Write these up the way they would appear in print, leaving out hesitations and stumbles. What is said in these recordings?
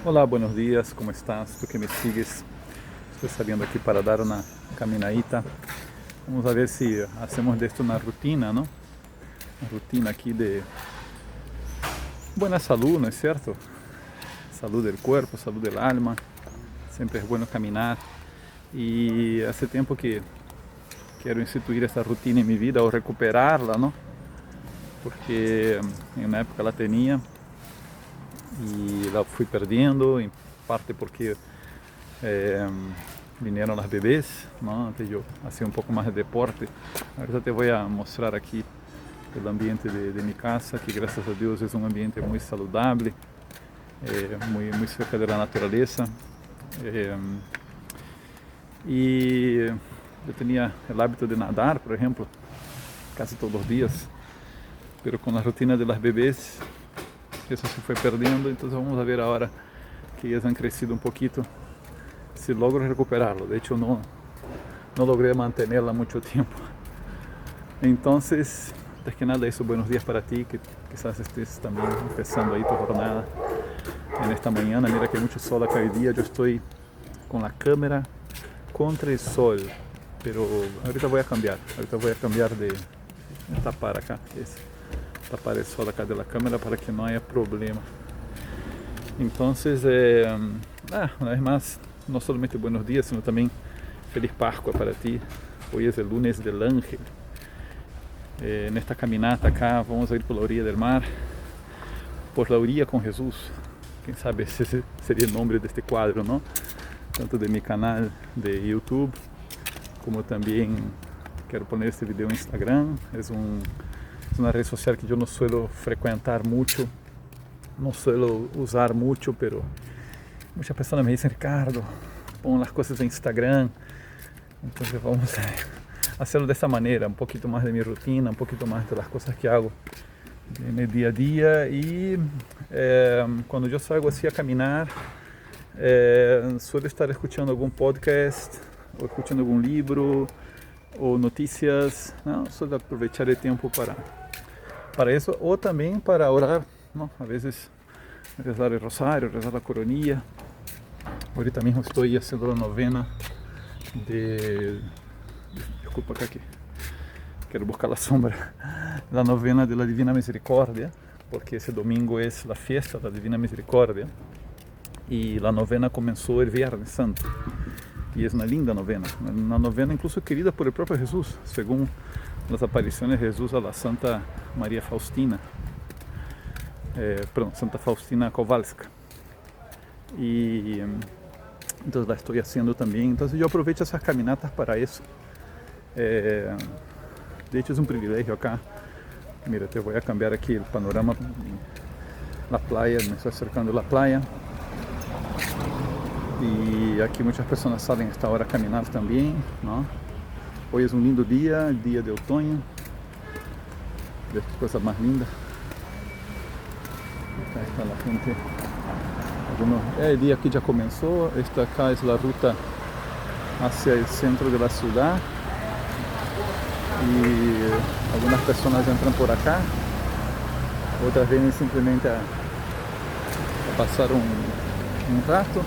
Hola, buenos días, ¿cómo estás? Tú que me sigues, estoy saliendo aquí para dar una caminadita. Vamos a ver si hacemos de esto una rutina, ¿no? Una rutina aquí de buena salud, ¿no es cierto? Salud del cuerpo, salud del alma. Siempre es bueno caminar. Y hace tiempo que quiero instituir esta rutina en mi vida o recuperarla, ¿no? Porque en una época la tenía y la fui perdiendo, en parte porque eh, vinieron las bebés, ¿no? Antes yo hacía un poco más de deporte. Ahorita te voy a mostrar aquí el ambiente de mi casa, que gracias a Dios es un ambiente muy saludable, muy cerca de la naturaleza. Eh, y yo tenía el hábito de nadar, por ejemplo, casi todos los días, pero con la rutina de las bebés eso se fue perdiendo, entonces vamos a ver ahora que ellas han crecido un poquito, si logro recuperarlo. De hecho, no logré mantenerla mucho tiempo. Entonces, antes que nada, eso, buenos días para ti, que quizás estés también empezando ahí tu jornada en esta mañana. Mira que hay mucho sol acá hoy día, yo estoy con la cámara contra el sol, pero ahorita voy a cambiar de tapar acá, tapar el sol acá de la cámara para que no haya problema. Entonces, una vez más, no solamente buenos días, sino también feliz Pascua para ti. Hoy es el lunes del ángel. En esta caminata acá vamos a ir por la orilla del mar, por la orilla con Jesús. Quién sabe si ese sería el nombre de este cuadro, ¿no? Tanto de mi canal de YouTube, como también quiero poner este video en Instagram. Es una red social que yo no suelo frecuentar mucho, no suelo usar mucho, pero muchas personas me dicen: Ricardo, pon las cosas en Instagram. Entonces vamos a hacerlo de esta manera, un poquito más de mi rutina, un poquito más de las cosas que hago en el día a día. Y cuando yo salgo así a caminar, suelo estar escuchando algún podcast o escuchando algún libro o noticias, ¿no? Suelo aprovechar el tiempo para eso, o también para orar, ¿no? A veces rezar el rosario, rezar la coronilla. Ahorita mismo estoy haciendo la novena de... Desculpa acá que quiero buscar la sombra. La novena de la Divina Misericordia, porque ese domingo es la fiesta de la Divina Misericordia. Y la novena comenzó el Viernes Santo. Y es una linda novena. Una novena incluso querida por el propio Jesús, según las apariciones de Jesús a la Santa María Faustina. Santa Faustina Kowalska. Y entonces la estoy haciendo también. Entonces yo aprovecho esas caminatas para eso. De hecho es un privilegio acá. Mira, te voy a cambiar aquí el panorama. La playa, me estoy acercando a la playa. Y aquí muchas personas salen a esta hora a caminar también, ¿no? Hoy es un lindo día, el día de otoño. Ve qué cosa más linda. Acá está la gente. El día que ya comenzó. Esta acá es la ruta hacia el centro de la ciudad. Y algunas personas entran por acá, otras vienen simplemente a pasar un rato.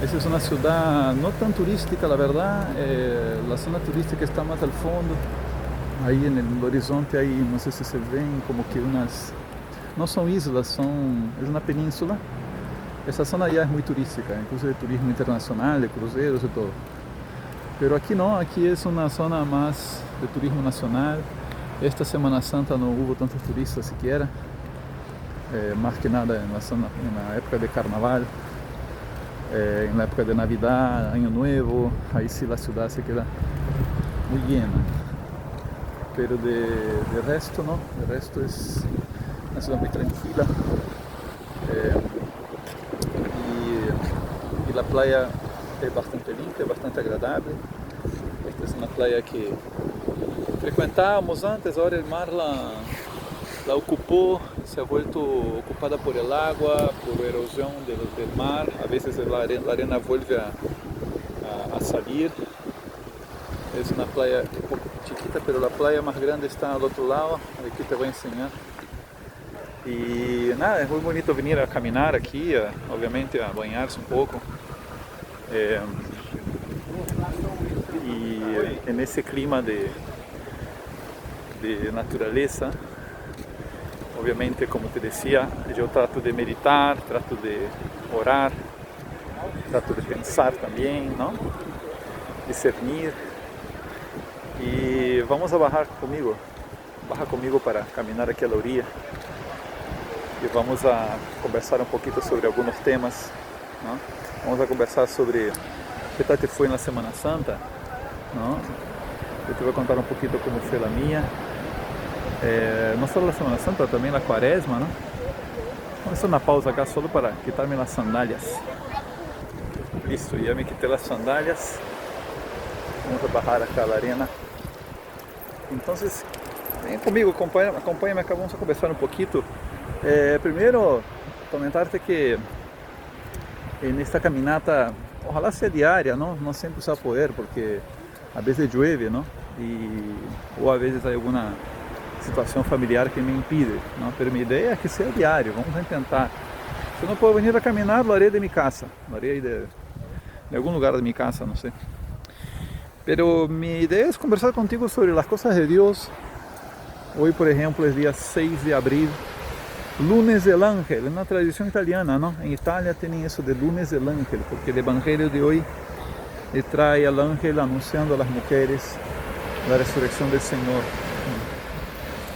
Esta es una ciudad no tan turística, la verdad. La zona turística está más al fondo. Ahí en el horizonte hay, no sé si se ven, como que no son islas, es una península. Esa zona ya es muy turística, incluso de turismo internacional, de cruceros y todo. Pero aquí no, aquí es una zona más de turismo nacional. Esta Semana Santa no hubo tantos turistas siquiera, más que nada en la época de carnaval, en la época de Navidad, Año Nuevo, ahí sí la ciudad se queda muy llena. Pero de resto no, de resto es una ciudad muy tranquila. Y la playa es bastante limpia, bastante agradable. Esta es una playa que frecuentábamos antes, ahora el mar la ocupó, se ha vuelto ocupada por el agua, por erosión del mar. A veces la arena vuelve a salir. Es una playa un poco chiquita, pero la playa más grande está al otro lado. Aquí te voy a enseñar. Y nada, es muy bonito venir a caminar aquí, obviamente a bañarse un poco. Eh, y en ese clima de naturaleza, obviamente, como te decía, yo trato de meditar, trato de orar, trato de pensar también, ¿no? Discernir. Y vamos a bajar conmigo, baja conmigo para caminar aquí a la orilla. E vamos a conversar um pouquinho sobre alguns temas, não? Vamos a conversar sobre que tal te foi na Semana Santa, não? Eu te vou contar um pouquinho como foi a minha, não só na Semana Santa, também na Quaresma, não? Vamos fazer uma pausa acá só para quitar-me as sandálias. Listo, já me quitei as sandálias. Vamos a bajar acá a arena. Então, vem comigo, acompanha-me acá, vamos a conversar um pouquinho. Primero, comentarte que en esta caminata, ojalá sea diaria, ¿no? No siempre se va a poder porque a veces llueve, ¿no? O a veces hay alguna situación familiar que me impide, ¿no? Pero mi idea es que sea diario, vamos a intentar. Si no puedo venir a caminar, lo haré de mi casa, lo haré de algún lugar de mi casa, no sé. Pero mi idea es conversar contigo sobre las cosas de Dios. Hoy, por ejemplo, es día 6 de abril. Lunes del Ángel, es una tradición italiana, ¿no? En Italia tienen eso de Lunes del Ángel, porque el Evangelio de hoy le trae al ángel anunciando a las mujeres la resurrección del Señor.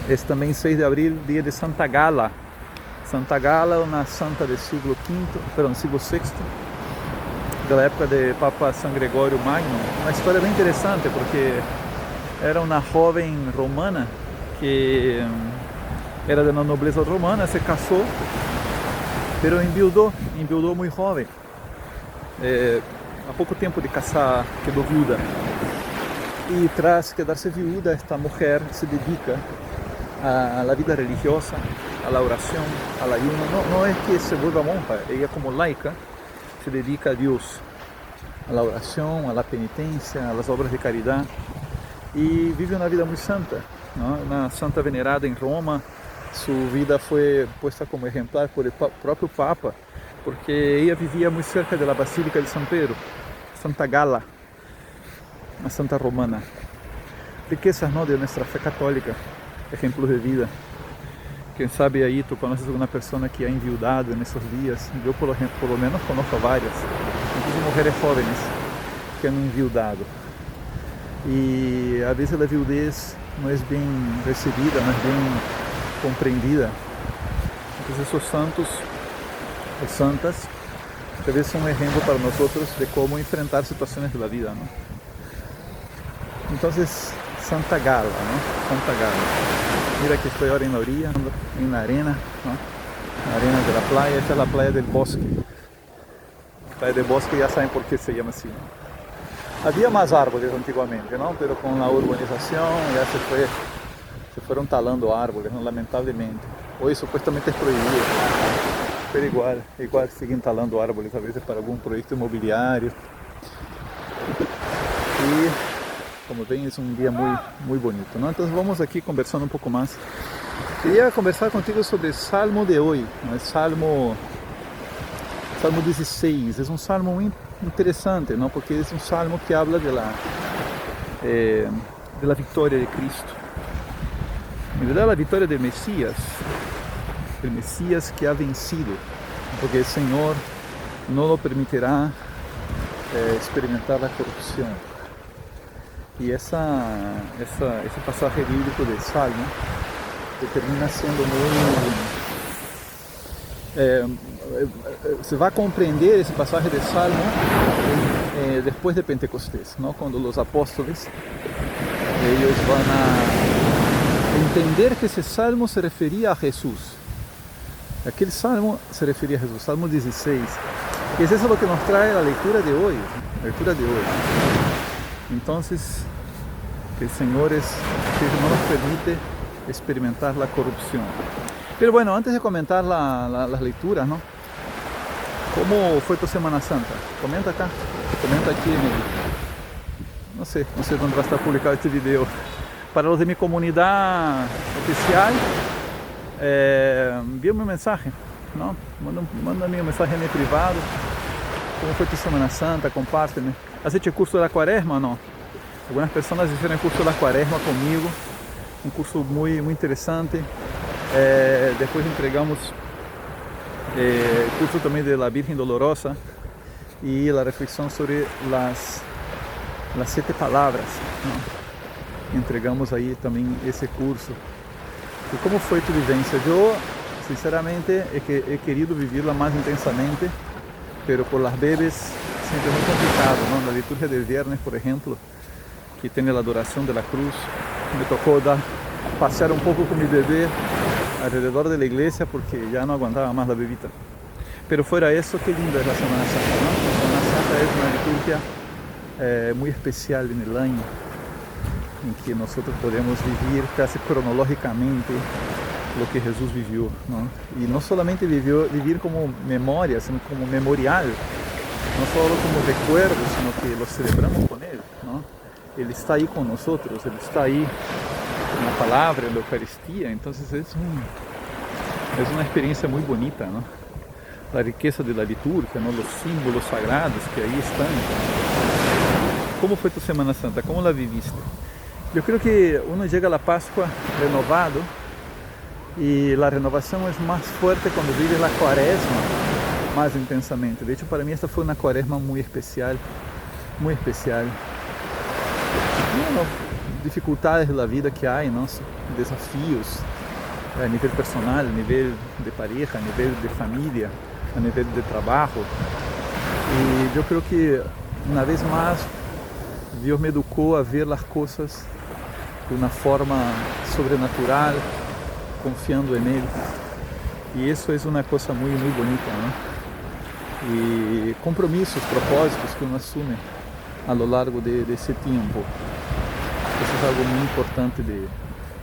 Es también 6 de abril, día de Santa Gala. Santa Gala, una santa del siglo VI, de la época de Papa San Gregorio Magno. Una historia bien interesante porque era una joven romana que era de la nobleza romana, se casó, pero enviudó muy joven. A poco tiempo de casar quedó viuda. Y tras quedarse viuda, esta mujer se dedica a la vida religiosa, a la oración, al ayuno. No es que se vuelva monja, ella como laica se dedica a Dios, a la oración, a la penitencia, a las obras de caridad. Y vive una vida muy santa, ¿no? Una santa venerada en Roma. Su vida fue puesta como ejemplar por el propio Papa, porque ella vivía muy cerca de la Basílica de San Pedro, Santa Gala, una santa romana. Riquezas, ¿no?, de nuestra fe católica, ejemplos de vida. Quem sabe aí tu conoces alguna persona que ha enviudado en esos días. Yo por lo menos conozco varias, incluso mujeres jóvenes que han enviudado. Y a veces la viudez no es bien recibida, no es bien compreendida. Entonces esos santos o santas tal vez son un ejemplo para nosotros de cómo enfrentar situaciones de la vida, ¿no? Entonces, Santa Gala, ¿no? Santa Gala. Mira que estoy ahora en la orilla, en la arena, ¿no? La arena de la playa. Esta es la playa del Bosque. La playa del Bosque, ya saben por qué se llama así, ¿no? Había más árboles antiguamente, ¿no? Pero con la urbanización ya se fueron talando árboles, ¿no? Lamentablemente. Hoy supuestamente es prohibido, pero igual siguen talando árboles a veces para algún proyecto inmobiliario. Y como ven, es un día muy bonito, ¿no? Entonces vamos aquí conversando un poco más. Quería conversar contigo sobre el salmo de hoy, ¿no? El Salmo 16. Es un salmo muy interesante, ¿no? Porque es un salmo que habla de la victoria de Cristo. En verdad, la victoria del Mesías, el Mesías que ha vencido, porque el Señor no lo permitirá experimentar la corrupción. Y ese pasaje bíblico del Salmo que termina siendo muy... se va a comprender ese pasaje del Salmo después de Pentecostés, ¿no? Cuando los apóstoles, ellos van a entender que ese salmo se refería a Jesús. Aquel salmo se refería a Jesús, Salmo 16. Y es eso lo que nos trae la lectura de hoy. Entonces, que el Señor no nos permite experimentar la corrupción. Pero bueno, antes de comentar las lecturas, ¿no? ¿Cómo fue tu Semana Santa? Comenta acá, comenta aquí no sé dónde va a estar publicado este video. Para los de mi comunidad oficial, envíame un mensaje, ¿no? Manda-me um mensagem em privado. Como foi tu Semana Santa? Comparte-me. Has hecho curso da Quaresma ou não? Algumas pessoas fizeram curso da Quaresma comigo. Um curso muito interessante. Depois entregamos curso também de La Virgen Dolorosa e a reflexão sobre las 7 palavras, ¿no? Entregamos aí também esse curso. E como foi tu vivência? Eu, sinceramente, he querido vivirla mais intensamente, pero por las bebés sempre é muito complicado, ¿no? Na liturgia del viernes, por exemplo, que tem a adoração de la cruz, me tocou passear um pouco com mi bebê alrededor de la iglesia porque ya no aguantaba más la bebita. Pero fuera eso, qué linda es la Semana Santa, ¿no? La Semana Santa es una liturgia muy especial en el año, en que nosotros podemos vivir casi cronológicamente lo que Jesús vivió, ¿no? Y no solamente vivir como memoria, sino como memorial, no solo como recuerdo, sino que lo celebramos con Él, ¿no? Él está ahí con nosotros, Él está ahí en la palabra, en la Eucaristía, entonces es una experiencia muy bonita, ¿no? La riqueza de la liturgia, ¿no? Los símbolos sagrados que ahí están. ¿Cómo fue tu Semana Santa? ¿Cómo la viviste? Yo creo que uno llega a la Pascua renovado y la renovación es más fuerte cuando vive la Cuaresma más intensamente. De hecho, para mí esta fue una Cuaresma muy especial, muy especial. Bueno, dificuldades da vida que há, nossos desafios a nível personal, a nível de pareja, a nível de família, a nível de trabalho. E eu creio que uma vez mais Deus me educou a ver as coisas de uma forma sobrenatural, confiando em Ele. E isso é uma coisa muito, muito bonita, né? E compromissos, propósitos que uno assume a lo largo desse tempo. Eso es algo muy importante de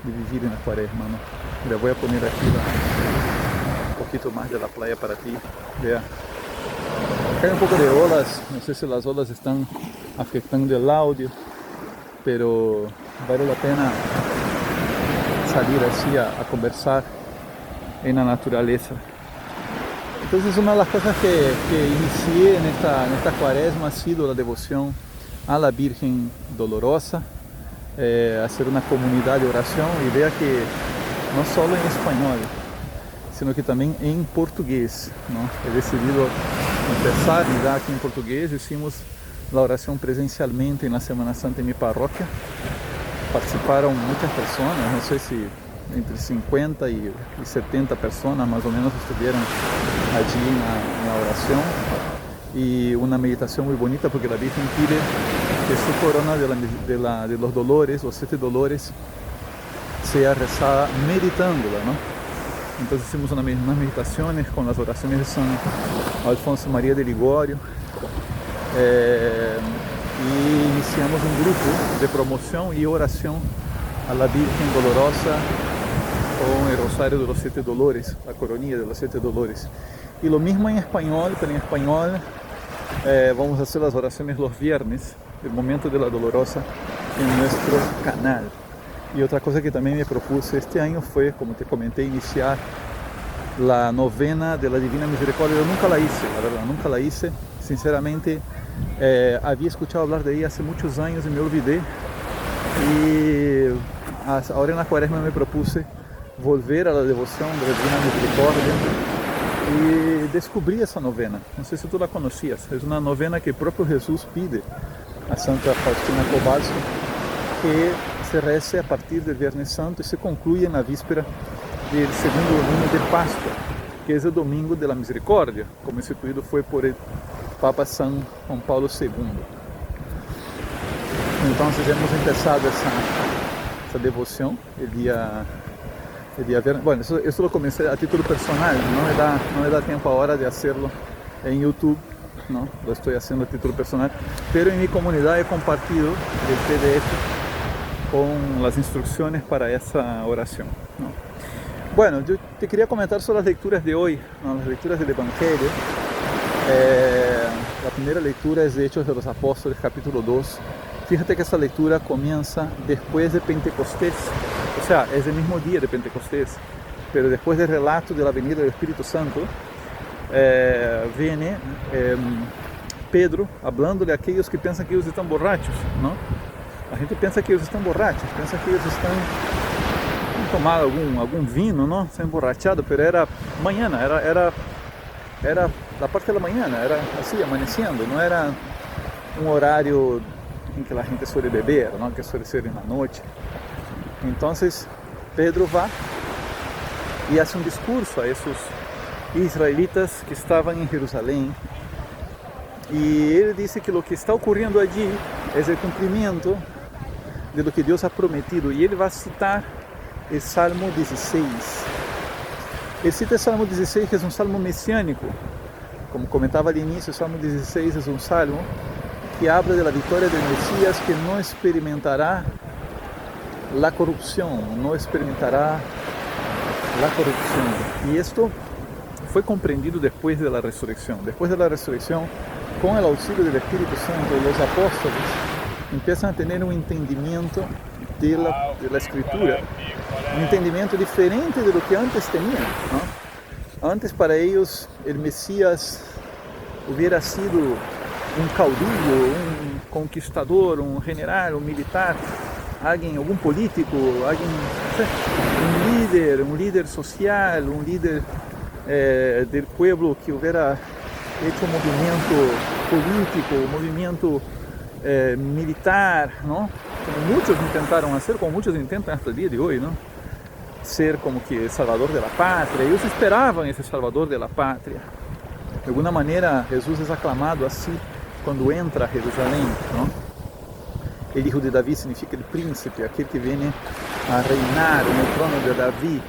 vivir en la Cuaresma, ¿no? Mira, voy a poner aquí un poquito más de la playa para ti. Vea. Acá hay un poco de olas, no sé si las olas están afectando el audio, pero vale la pena salir así a conversar en la naturaleza. Entonces una de las cosas que inicié en esta Cuaresma ha sido la devoción a la Virgen Dolorosa, hacer una comunidad de oración y vea que no solo en español, sino que también en portugués, ¿no? He decidido empezar ya aquí en portugués. Hicimos la oración presencialmente en la Semana Santa en mi parroquia. Participaron muchas personas, no sé si entre 50 y 70 personas más o menos estuvieron allí en la oración. Y una meditación muy bonita porque la Virgen pide que su corona de los dolores, los 7 dolores, sea rezada meditándola, ¿no? Entonces hicimos unas meditaciones con las oraciones de San Alfonso María de Ligorio y iniciamos un grupo de promoción y oración a la Virgen Dolorosa con el Rosario de los 7 Dolores, la coronilla de los 7 Dolores. Y lo mismo en español, pero en español vamos a hacer las oraciones los viernes, el momento de la Dolorosa, en nuestro canal. Y otra cosa que también me propuse este año fue, como te comenté, iniciar la novena de la Divina Misericordia. Yo nunca la hice, la verdad, nunca la hice. Sinceramente, había escuchado hablar de ella hace muchos años y me olvidé. Y ahora en la Cuaresma me propuse volver a la devoción de la Divina Misericordia y descubrí esa novena. No sé si tú la conocías. Es una novena que el propio Jesús pide a Santa Faustina Kowalska que se rece a partir del Viernes Santo y se concluye en la víspera del segundo domingo de Pascua, que es el domingo de la Misericordia, como instituido fue por el Papa San Juan Pablo II. Entonces hemos empezado esa devoción el día viernes. Bueno, eso lo comencé a título personal, no me da tiempo ahora de hacerlo en YouTube, ¿no? Lo estoy haciendo a título personal, pero en mi comunidad he compartido el PDF con las instrucciones para esa oración, ¿no? Bueno, yo te quería comentar sobre las lecturas de hoy, ¿no? Las lecturas del Evangelio. La primera lectura es de Hechos de los Apóstoles, capítulo 2. Fíjate que esa lectura comienza después de Pentecostés, o sea, es el mismo día de Pentecostés. pero después del relato de la venida del Espíritu Santo, viene Pedro hablándole a aquellos que piensan que ellos están borrachos, ¿no? La gente piensa que ellos están borrachos, piensa que ellos están tomando algum vino, ¿no? Se han emborrachado, pero era mañana, era la parte de la mañana, era así, amaneciendo, no era un horario en que la gente suele beber, ¿no? Que suele ser en la noche. Entonces Pedro va y hace un discurso a esos israelitas que estaban en Jerusalén, y él dice que lo que está ocurriendo allí es el cumplimiento de lo que Dios ha prometido, y él va a citar el Salmo 16. Él cita el Salmo 16, que es un salmo mesiánico. Como comentaba al inicio, el Salmo 16 es un salmo que habla de la victoria del Mesías, que no experimentará la corrupción, no experimentará la corrupción. Y esto fue comprendido después de la resurrección. Después de la resurrección, con el auxilio del Espíritu Santo, los apóstoles empiezan a tener un entendimiento de la Escritura, un entendimiento diferente de lo que antes tenían, ¿no? Antes para ellos el Mesías hubiera sido un caudillo, un conquistador, un general, un militar, algún político, un líder social, un líder del pueblo que hubiera hecho un movimiento político, un movimiento militar, ¿no? Como muchos intentaron hacer, como muchos intentan hasta el día de hoy, ¿no? Ser como que el salvador de la patria. Ellos esperaban ese salvador de la patria. De alguna manera Jesús es aclamado así cuando entra a Jerusalén, ¿no? El hijo de David significa el príncipe, aquel que viene a reinar en el trono de David.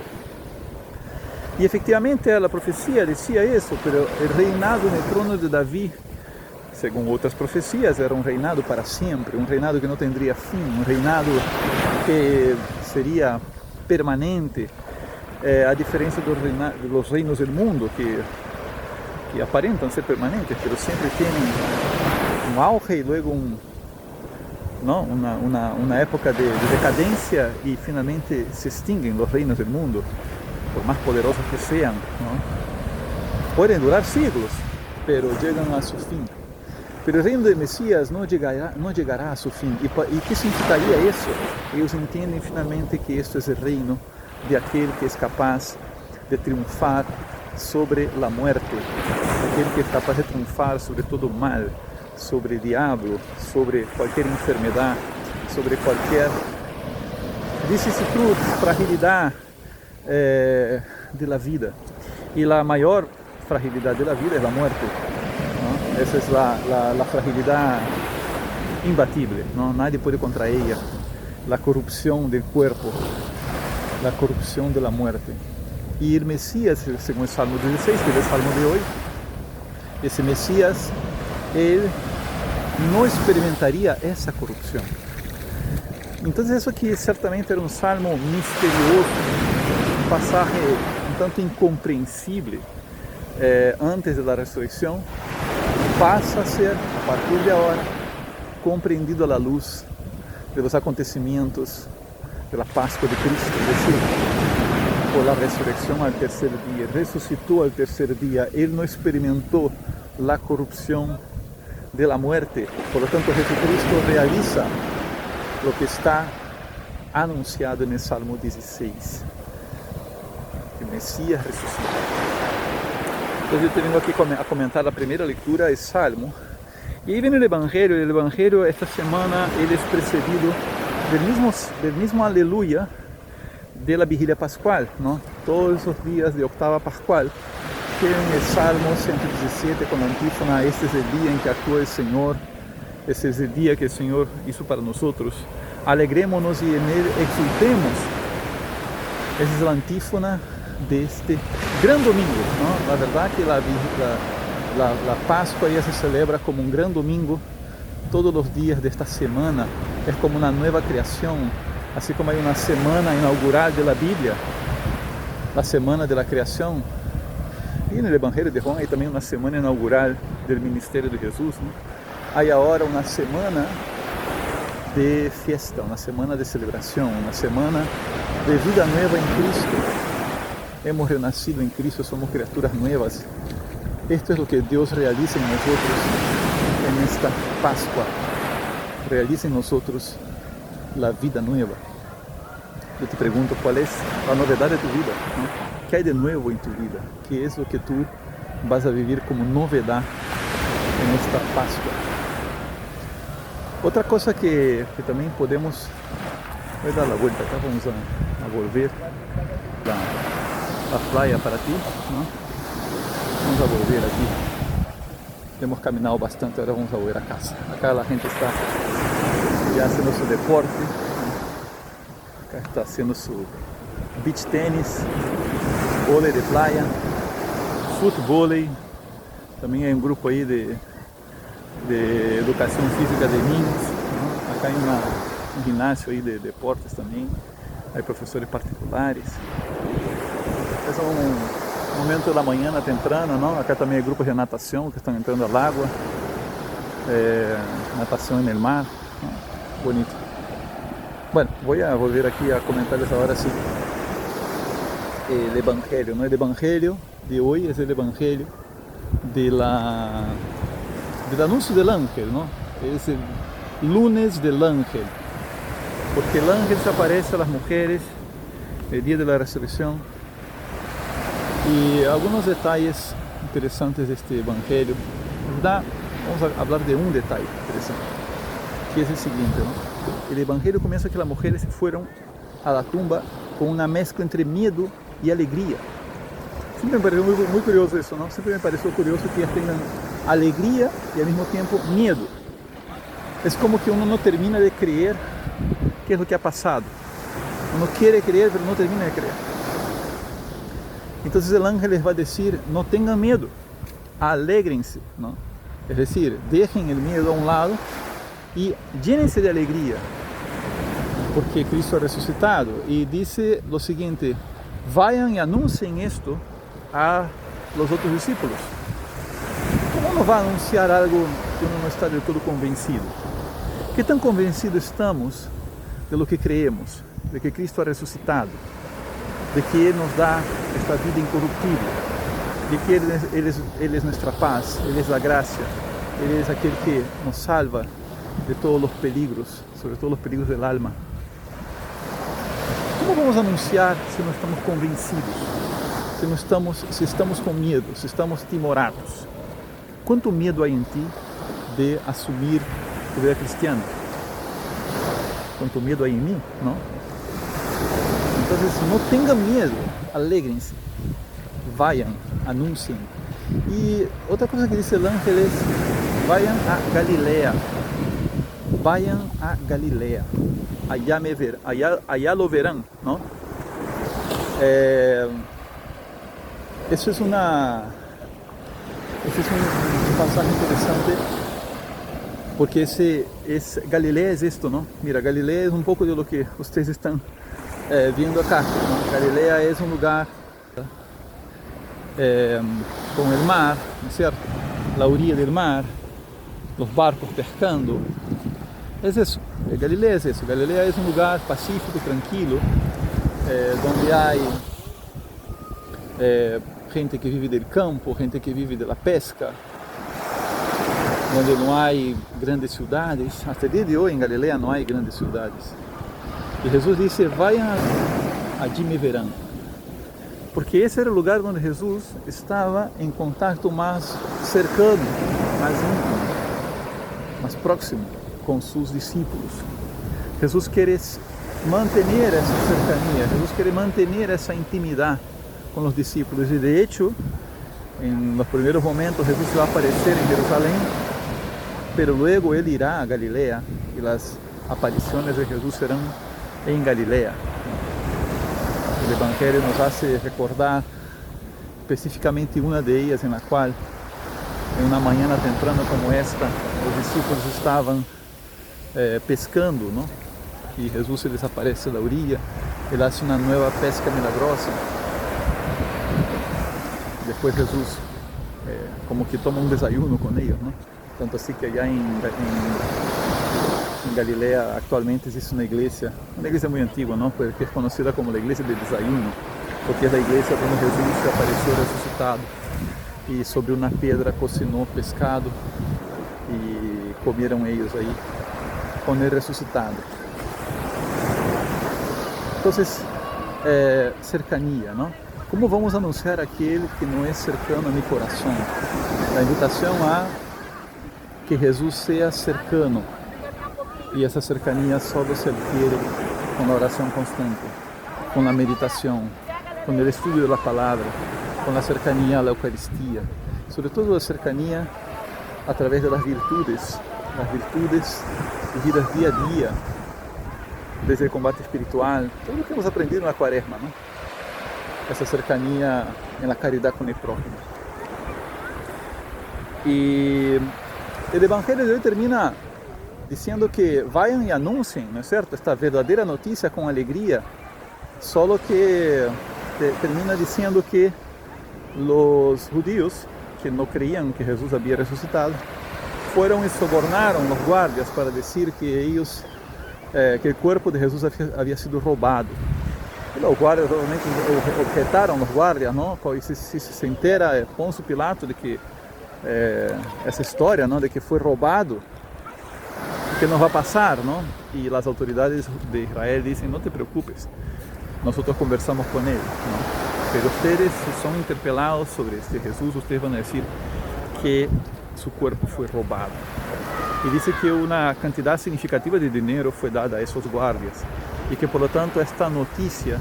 Y efectivamente la profecía decía eso, pero el reinado en el trono de David, según otras profecías, era un reinado para siempre, un reinado que no tendría fin, un reinado que sería permanente, a diferencia de los reinos del mundo que aparentan ser permanentes, pero siempre tienen un auge y luego una época de decadencia, y finalmente se extinguen los reinos del mundo, por más poderosos que sean, ¿no? Pueden durar siglos, pero llegan a su fin. Pero el reino del Mesías no llegará a su fin. ¿Y qué significaría eso? Ellos entienden finalmente que esto es el reino de aquel que es capaz de triunfar sobre la muerte, aquel que es capaz de triunfar sobre todo mal, sobre el diablo, sobre cualquier enfermedad, sobre cualquier vicisitud, fragilidad de la vida. Y la mayor fragilidad de la vida es la muerte, ¿no? Esa es la fragilidad imbatible, ¿no? Nadie puede contra ella. La corrupción del cuerpo, la corrupción de la muerte. Y el Mesías, según el Salmo 16, que es el Salmo de hoy, ese Mesías, él no experimentaría esa corrupción. Entonces eso aquí certamente era un salmo misterioso, un pasaje un tanto incomprensible antes de la resurrección, pasa a ser, a partir de ahora, comprendido a la luz de los acontecimientos de la Pascua de Cristo, es decir, por la resurrección al tercer día, resucitó al tercer día, él no experimentó la corrupción de la muerte. Por lo tanto, Jesucristo realiza lo que está anunciado en el Salmo 16, que el Mesías resucita. Entonces yo tengo aquí a comentar la primera lectura del Salmo, y ahí viene el Evangelio esta semana. Él es precedido del mismo aleluya de la vigilia pascual, ¿no? Todos los días de octava pascual tienen el Salmo 117 con la antífona: este es el día en que actúa el Señor, este es el día que el Señor hizo para nosotros, alegrémonos y en él exultemos. Esa es la antífona de este gran domingo, ¿no? La verdad que la Pascua ya se celebra como un gran domingo todos los días de esta semana. Es como una nueva creación, así como hay una semana inaugural de la Biblia, la semana de la creación. Y en el Evangelio de Juan hay también una semana inaugural del ministerio de Jesús, ¿no? Hay ahora una semana de fiesta, una semana de celebración, una semana de vida nueva en Cristo. hemos renacido en Cristo, somos criaturas nuevas. Esto es lo que Dios realiza en nosotros en esta Pascua. Realiza en nosotros la vida nueva. Yo te pregunto, ¿cuál es la novedad de tu vida? ¿No? ¿Qué hay de nuevo en tu vida? ¿Qué es lo que tú vas a vivir como novedad en esta Pascua? Otra cosa que también podemos... Voy a dar la vuelta acá, vamos a volver la playa para ti, ¿no? Vamos a volver aquí. Hemos caminado bastante, ahora vamos a volver a casa. Acá la gente está ya haciendo su deporte. Acá está haciendo su beach tenis, vôlei de playa, futevôlei. También hay un grupo ahí de educación física de niños, ¿no? Acá hay un gimnasio ahí de deportes también. Hay profesores particulares. Es un momento de la mañana temprano, ¿no? Acá también hay grupos de natación que están entrando al agua. Natación en el mar, ¿no? Bonito. Bueno, voy a volver aquí a comentarles ahora sí el Evangelio, ¿no? El Evangelio de hoy es el Evangelio del anuncio del ángel, ¿no? Es el lunes del ángel, porque el ángel se aparece a las mujeres el día de la resurrección. Y algunos detalles interesantes de este Evangelio. Vamos a hablar de un detalle interesante, que es el siguiente, ¿no? El Evangelio comienza que las mujeres fueron a la tumba con una mezcla entre miedo y alegría. Siempre me pareció muy curioso eso, ¿no? Siempre me pareció curioso que ellas tengan alegría y al mismo tiempo miedo. Es como que uno no termina de creer qué es lo que ha pasado. Uno quiere creer, pero no termina de creer. Entonces el ángel les va a decir, no tengan miedo, alégrense, ¿no? Es decir, dejen el miedo a un lado y llénense de alegría, porque Cristo ha resucitado. Y dice lo siguiente, vayan y anuncien esto a los otros discípulos. ¿Cómo uno va a anunciar algo que uno no está del todo convencido? ¿Qué tan convencidos estamos de lo que creemos, de que Cristo ha resucitado, de que Él nos da esta vida incorruptible, de que Él es nuestra paz, Él es la gracia, Él es aquel que nos salva de todos los peligros, sobre todo los peligros del alma? ¿Cómo vamos a anunciar si no estamos convencidos? Si estamos con miedo, si estamos timorados. ¿Cuánto miedo hay en ti de asumir tu vida cristiana? ¿Cuánto miedo hay en mí, no? Entonces, no tengan miedo, alégrense, vayan, anuncien. Y otra cosa que dice el ángel es, vayan a Galilea, vayan a Galilea, allá lo verán, ¿no? Eso es un pasaje interesante, porque Galilea es esto, ¿no? Mira, Galilea es un poco de lo que ustedes están viendo acá, ¿no? Galilea es un lugar con el mar, ¿no es cierto? La orilla del mar, los barcos pescando. Es eso, Galilea es eso. Galilea es un lugar pacífico, tranquilo, donde hay gente que vive del campo, gente que vive de la pesca, donde no hay grandes ciudades. Hasta el día de hoy en Galilea no hay grandes ciudades. Y Jesús dice, vayan allí me verán. Porque ese era el lugar donde Jesús estaba en contacto más cercano, más íntimo, más próximo con sus discípulos. Jesús quiere mantener esa cercanía, Jesús quiere mantener esa intimidad con los discípulos. Y de hecho, en los primeros momentos Jesús va a aparecer en Jerusalén, pero luego Él irá a Galilea y las apariciones de Jesús serán en Galilea. El Evangelio nos hace recordar específicamente una de ellas, en la cual en una mañana temprana como esta, los discípulos estaban pescando, ¿no? Y Jesús se les aparece a la orilla, Él hace una nueva pesca milagrosa. Después Jesús como que toma un desayuno con ellos, ¿no? Tanto así que allá en Galilea actualmente existe una iglesia muy antigua, ¿no? Porque es conocida como la iglesia del desayuno. porque es la iglesia donde Jesús se apareció resucitado y sobre una piedra cocinó pescado y comieron ellos ahí con el resucitado. Entonces, cercanía, ¿no? ¿Cómo vamos a anunciar a aquel que no es cercano a mi corazón? La invitación a que Jesús sea cercano, y esa cercanía solo se adquiere con la oración constante, con la meditación, con el estudio de la palabra, con la cercanía a la Eucaristía, sobre todo la cercanía a través de las virtudes vividas día a día, desde el combate espiritual, todo lo que hemos aprendido en la Cuaresma, ¿no? Esa cercanía en la caridad con el prójimo. Y el Evangelio de hoy termina diciendo que vayan y anuncien, ¿no es cierto?, esta verdadera noticia con alegría, solo que termina diciendo que los judíos que no creían que Jesús había resucitado fueron y sobornaron los guardias para decir que ellos, que el cuerpo de Jesús había sido robado. Y los guardias obviamente objetaron, los guardias, ¿no? Y si se entera Poncio Pilato de que essa história, não, de que foi roubado, que não vai passar, não? E as autoridades de Israel dizem: não te preocupes, nós conversamos com ele, não? Pero ustedes, si são interpelados sobre este Jesus, ustedes vão dizer que seu corpo foi roubado. E diz que uma quantidade significativa de dinheiro foi dada a esses guardias e que, por lo tanto, esta notícia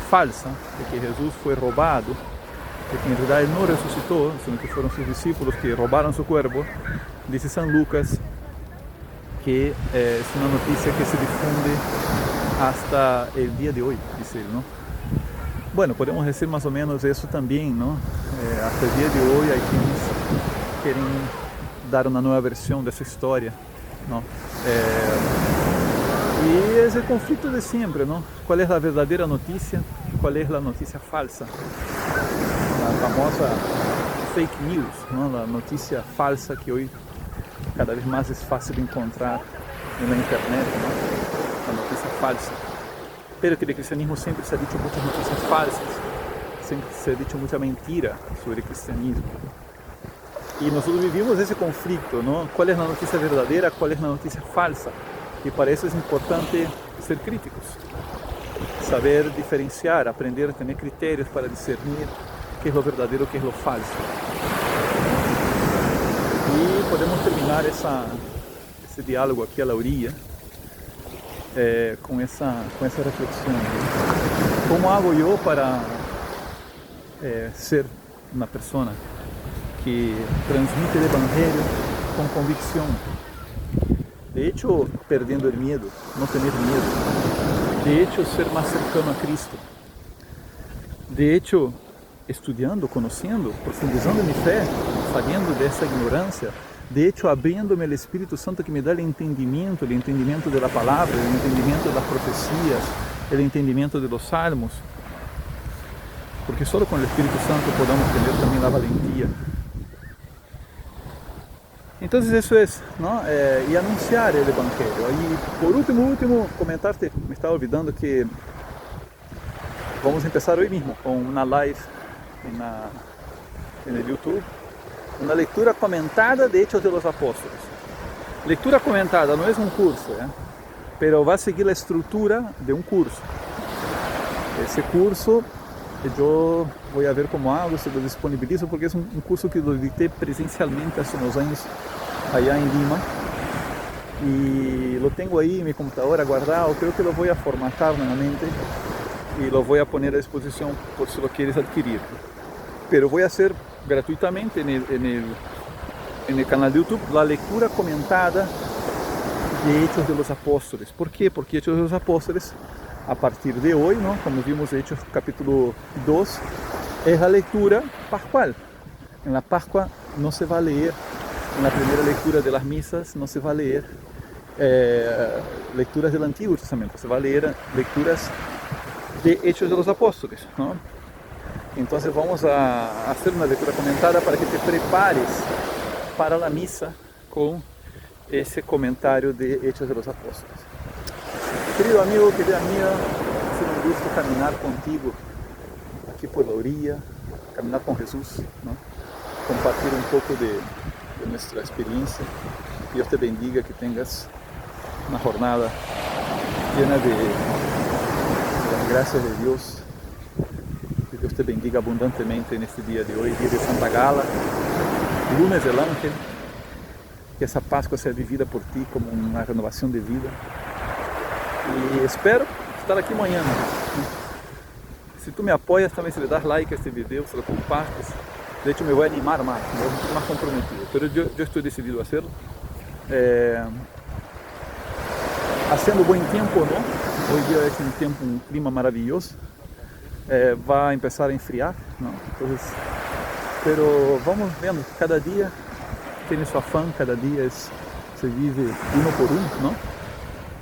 falsa de que Jesus foi roubado, de que en realidad él no resucitó, sino que fueron sus discípulos que robaron su cuerpo, dice San Lucas que es una noticia que se difunde hasta el día de hoy, dice él, ¿no? Bueno, podemos decir más o menos eso también, ¿no? Hasta el día de hoy hay quienes quieren dar una nueva versión de esa historia, ¿no? Y es el conflicto de siempre, ¿no? ¿Cuál es la verdadera noticia? ¿Cuál es la noticia falsa? La famosa fake news, ¿no? La noticia falsa que hoy cada vez más es fácil encontrar en la internet, ¿no? La noticia falsa. Pero que el cristianismo siempre se ha dicho muchas noticias falsas, siempre se ha dicho mucha mentira sobre el cristianismo. Y nosotros vivimos ese conflicto, ¿no? ¿Cuál es la noticia verdadera? ¿Cuál es la noticia falsa? Y para eso es importante ser críticos, saber diferenciar, aprender a tener criterios para discernir qué es lo verdadero, qué es lo falso. Y podemos terminar ese diálogo aquí a la orilla con esa reflexión. ¿Cómo hago yo para ser una persona que transmite el Evangelio con convicción? De hecho, perdiendo el miedo, no tener miedo. De hecho, ser más cercano a Cristo. De hecho, estudiando, conociendo, profundizando en mi fe, saliendo de esa ignorancia. De hecho, abriéndome al Espíritu Santo que me da el entendimiento de la palabra, el entendimiento de las profecías, el entendimiento de los salmos. Porque solo con el Espíritu Santo podamos tener también la valentía. Entonces eso es, ¿no? Y anunciar el Evangelio. Y por último, comentarte, me estaba olvidando que vamos a empezar hoy mismo con una live en el YouTube, una lectura comentada de Hechos de los Apóstoles. Lectura comentada no es un curso, pero va a seguir la estructura de un curso. Ese curso yo voy a ver cómo hago, se lo disponibilizo, porque es un curso que lo dicté presencialmente hace unos años allá en Lima y lo tengo ahí en mi computadora guardado. Creo que lo voy a formatar nuevamente y lo voy a poner a disposición por si lo quieres adquirir. Pero voy a hacer gratuitamente en el canal de YouTube la lectura comentada de Hechos de los Apóstoles. ¿Por qué? Porque Hechos de los Apóstoles, a partir de hoy, ¿no? Como vimos Hechos capítulo 2, es la lectura pascual. En la Pascua no se va a leer, en la primera lectura de las misas no se va a leer lecturas del Antiguo Testamento, se va a leer lecturas de Hechos de los Apóstoles, ¿no? Entonces vamos a hacer una lectura comentada para que te prepares para la misa con ese comentario de Hechos de los Apóstoles. Querido amigo, querida amiga, ha sido un gusto caminar contigo aquí por la orilla, caminar con Jesús, ¿no? Compartir un poco de nuestra experiencia. Dios te bendiga, que tengas una jornada llena de las gracias de Dios. Que Dios te bendiga abundantemente en este día de hoy, día de Santa Gala, lunes del ángel. Que esa Pascua sea vivida por ti como una renovación de vida. Y espero estar aquí mañana. Si tú me apoyas también, si le das like a este video, si lo compartes, de hecho me voy a animar más, me voy a sentir más comprometido. Pero yo estoy decidido a hacerlo. Haciendo buen tiempo, ¿no? Hoy día es un clima maravilloso. Va a empezar a enfriar, ¿no? Entonces, pero vamos viendo, cada día tiene su afán, cada día se vive uno por uno, ¿no?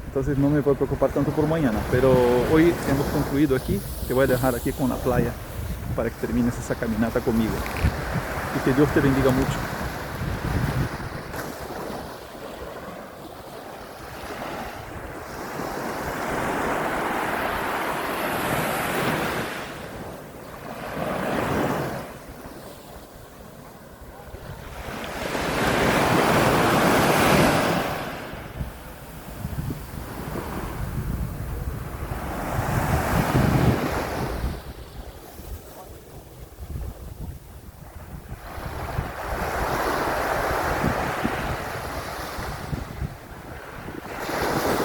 Entonces no me voy a preocupar tanto por mañana, pero hoy hemos concluido aquí, te voy a dejar aquí con la playa para que termines esa caminata conmigo. Y que Dios te bendiga mucho.